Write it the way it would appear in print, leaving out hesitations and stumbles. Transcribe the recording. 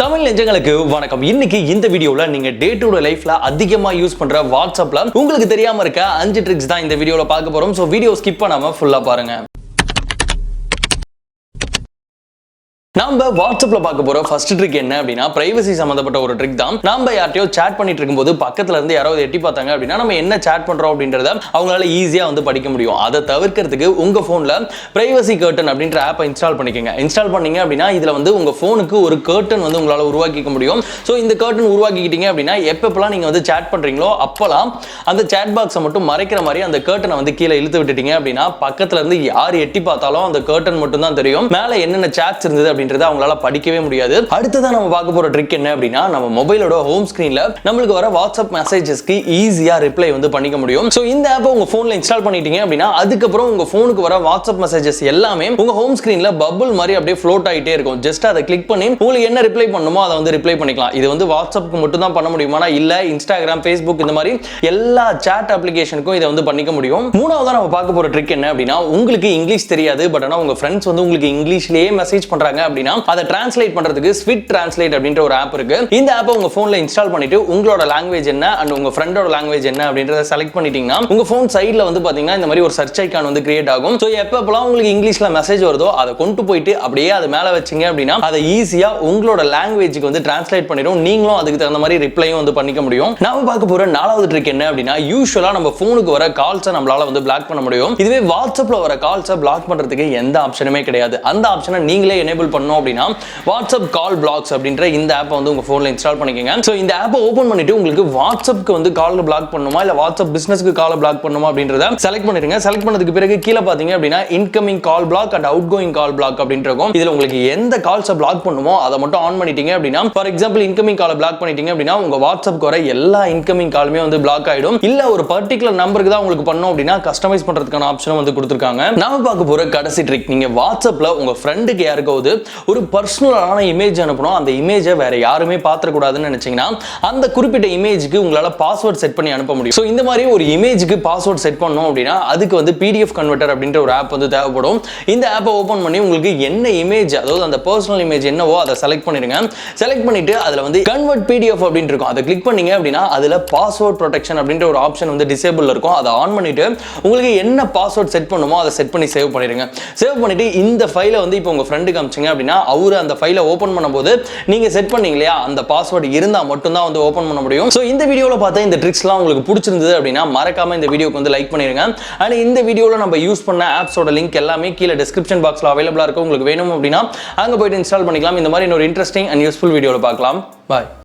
தமிழ் நெஞ்சங்களுக்கு வணக்கம். இன்னைக்கு இந்த வீடியோல நீங்க டே டு டே லைஃப்ல அதிகமா யூஸ் பண்ற வாட்ஸ்அப்ல உங்களுக்கு தெரியாம இருக்க 5 ட்ரிக்ஸ் தான் இந்த வீடியோல பார்க்க போறோம். சோ வீடியோ ஸ்கிப் பண்ணாம ஃபுல்லா பாருங்க. நம்ம வாட்ஸ்அப்ல பார்க்க போற ஃபர்ஸ்ட் ட்ரிக் என்ன அப்படின்னா பிரைவசி சம்பந்தப்பட்ட ஒரு ட்ரிக் தான். நம்ம யார்ட்டையோ சாட் பண்ணிட்டு இருக்கும்போது பக்கத்துல இருந்து யாராவது எட்டி பார்த்தாங்க அப்படின்னா நம்ம என்ன சாட் பண்றோம் அப்படின்றத அவங்களால ஈஸியா படிக்க முடியும். அதை தவிர்க்கிறதுக்கு உங்க போன்ல பிரைவசி கர்டன் அப்படின்ற ஆப்பை இன்ஸ்டால் பண்ணிக்கங்க. இன்ஸ்டால் பண்ணீங்க அப்படின்னா இதுல ஒரு போனுக்கு ஒரு கர்டன் உங்களால உருவாக்கிக்க முடியும். ஸோ இந்த கர்டன் உருவாக்கிக்கிட்டீங்க அப்படின்னா எப்பப்பெல்லாம் நீங்க சாட் பண்றீங்களோ அப்பெல்லாம் அந்த சாட் பாக்ஸை மட்டும் மறைக்கிற மாதிரி அந்த கர்டனை கீழே இழுத்து விட்டுட்டீங்க அப்படின்னா பக்கத்துல இருந்து யார் எட்டி பார்த்தாலும் அந்த கர்டன் மட்டும் தான் தெரியும். மேல என்னென்ன சாட்ஸ் இருந்தது அவங்களால படிக்கவே முடியாது. அடுத்ததான் நம்ம பார்க்க போற ட்ரிக் என்ன அப்படின்னா நம்ம மொபைலோட ஹோம் ஸ்கிரீன்ல நமக்கு வர வாட்ஸ்அப் மெசேஜஸ்க்கு ஈஸியா ரிப்ளை பண்ணிக்க முடியும். சோ இந்த ஆப்பை உங்க போன்ல இன்ஸ்டால் பண்ணிட்டீங்க அப்படின்னா அதுக்கப்புறம் உங்க போனுக்கு வர வாட்ஸ்அப் மெசேஜஸ் எல்லாமே உங்க ஹோம் ஸ்கிரீன்ல பபிள் மாதிரி அப்படியே ஃப்ளோட் ஆயிட்டே இருக்கும். ஜஸ்ட் அதை கிளிக் பண்ணி உங்களுக்கு என்ன ரிப்ளை பண்ணுமோ அதை ரிப்ளை பண்ணிக்கலாம். இது வாட்ஸ்அப்க்கு மட்டும் தான் பண்ண முடியுமா? இல்ல இன்ஸ்டாகிராம், ஃபேஸ்புக் இந்த மாதிரி எல்லா சாட் அப்ளிகேஷனுக்கும் இதை பண்ணிக்க முடியும். மூணாவதா நம்ம பார்க்க போற ட்ரிக் என்ன அப்படின்னா உங்களுக்கு இங்கிலீஷ் தெரியாது, பட் ஆனா உங்க ஃப்ரெண்ட்ஸ் உங்களுக்கு இங்கிலீஷ்லயே மெசேஜ் பண்றாங்க அப்படின்னா அதை டிரான்ஸ்லேட் பண்றதுக்கு ஸ்விட் டிரான்ஸ்லேட் அப்படின்ற ஒரு ஆப் இருக்கு. இந்த ஆப்பை உங்க போன்ல இன்ஸ்டால் பண்ணிட்டு உங்களோட லாங்குவேஜ் என்ன அண்ட் உங்க ஃப்ரெண்டோட லாங்குவேஜ் என்ன அப்படின்றத செலக்ட் பண்ணிட்டீங்கன்னா உங்க போன் சைடுல பாத்தீங்கன்னா இந்த மாதிரி ஒரு சர்ச் ஐகான் கிரியேட் ஆகும். சோ எப்பப்பெல்லாம் உங்களுக்கு இங்கிலீஷ்ல மெசேஜ் வருதோ அதை கொண்டு போயிட்டு அப்படியே அது மேல வச்சீங்க அப்படின்னா அதை ஈஸியா உங்களோட லாங்குவேஜ்க்கு டிரான்ஸ்லேட் பண்ணிடும். நீங்களும் அதுக்கு தகுந்த மாதிரி ரிப்ளையும் பண்ணிக்க முடியும். நாம பார்க்க போற நாலாவது ட்ரிக் என்ன அப்படின்னா யூசுவலா நம்ம போனுக்கு வர கால்ஸை நம்மளால பிளாக் பண்ண முடியும். இதுவே வாட்ஸ்அப்ல வர கால்ஸை பிளாக் பண்றதுக்கு எந்த ஆப்ஷனுமே கிடையாது. அந்த ஆப்ஷனை நீங்களே எனேபிள் பண்ணணும் அப்படின்னா வாட்ஸ்அப் கால் பிளாக்ஸ் அப்படின்ற இந்த ஆப்பை உங்க போன்ல இன்ஸ்டால் பண்ணிக்கங்க. சோ இந்த ஆப்பை ஓபன் பண்ணிட்டு உங்களுக்கு வாட்ஸ்அப்க்கு கால் பிளாக் பண்ணணுமா இல்ல வாட்ஸ்அப் பிசினஸ்க்கு கால் பிளாக் பண்ணணுமா அப்படின்றத செலக்ட் பண்ணிடுங்க. செலக்ட் பண்ணதுக்கு பிறகு கீழே பாத்தீங்க அப்படின்னா incoming call block and outgoing call block அப்படின்ற இருக்கும். இதுல உங்களுக்கு எந்த கால்ஸை பிளாக் பண்ணுமோ அதை மட்டும் ஆன் பண்ணிட்டீங்க அப்படின்னா ஃபார் எக்ஸாம்பிள் இன்கமிங் காலை பிளாக் பண்ணிட்டீங்க அப்படின்னா உங்க வாட்ஸ்அப்க்கு வர எல்லா இன்கமிங் காலுமே பிளாக் ஆயிடும். இல்ல ஒரு பர்டிகுலர் நம்பருக்கு தான் உங்களுக்கு பண்ணோம் அப்படின்னா கஸ்டமைஸ் பண்றதுக்கான ஆப்ஷனும் கொடுத்திருக்காங்க. நாம பார்க்க போற கடைசி ட்ரிக் நீங்க வாட்ஸ்அப்ல உங்க ஃப்ரெண்டுக்கு யாருக்காவது ஒரு பர்சனலான இமேஜ் அனுப்பணும், அந்த இமேஜை வேற யாருமே பார்த்துட கூடாதுன்னு நினைச்சீங்கன்னா அந்த குறிப்பிட்ட இமேஜுக்கு உங்களால பாஸ்வேர்ட் செட் பண்ணி அனுப்ப முடியும். சோ இந்த மாதிரி ஒரு இமேஜுக்கு பாஸ்வேர்ட் செட் பண்ணணும் அப்படின்னா அதுக்கு PDF கன்வெர்ட்டர் அப்படின்ற ஒரு ஆப் தேவைப்படும். இந்த ஆப்பை ஓபன் பண்ணி உங்களுக்கு என்ன இமேஜ், அதாவது அந்த பர்சனல் இமேஜ் என்னவோ அதை செலக்ட் பண்ணிடுங்க. செலக்ட் பண்ணிட்டு அதுல கன்வெர்ட் PDF அப்படின்னு இருக்கும். அதை கிளிக் பண்ணீங்க அப்படின்னா அதுல பாஸ்வேர்ட் ப்ரொடெக்ஷன் அப்படின்ற ஒரு ஆப்ஷன் டிசேபிள் இருக்கும். அதை ஆன் பண்ணிட்டு உங்களுக்கு என்ன பாஸ்வேர்ட் செட் பண்ணுமோ அதை செட் பண்ணி சேவ் பண்ணிடுங்க. சேவ் பண்ணிட்டு இந்த ஃபைலை இப்போ உங்க ஃப்ரெண்டுக்கு அனுப்பிச்சீங்க அப்படின்னா அவரு அந்த ஃபைலை ஓபன் பண்ணும்போது நீங்க செட் பண்ணீங்க இல்லையா அந்த பாஸ்வேர்ட் இருந்தா மட்டும் தான் ஓபன் பண்ண முடியும். சோ இந்த வீடியோல பார்த்த இந்த ட்ரிக்ஸ்லாம் உங்களுக்கு பிடிச்சிருந்தது அப்படின்னா மறக்காம இந்த வீடியோக்கு லைக் பண்ணிருங்க. அண்ட் இந்த வீடியோல நம்ம யூஸ் பண்ண ஆப்ஸோட லிங்க் எல்லாமே கீழே டிஸ்கிரிப்ஷன் பாக்ஸ்ல அவைலபிளா இருக்கு. உங்களுக்கு வேணும் அப்படின்னா அங்க போயிட்டு இன்ஸ்டால் பண்ணிக்கலாம். இந்த மாதிரி ஒரு இன்ட்ரெஸ்டிங் அண்ட் யூஸ்ஃபுல் வீடியோல பார்க்கலாம். பாய்.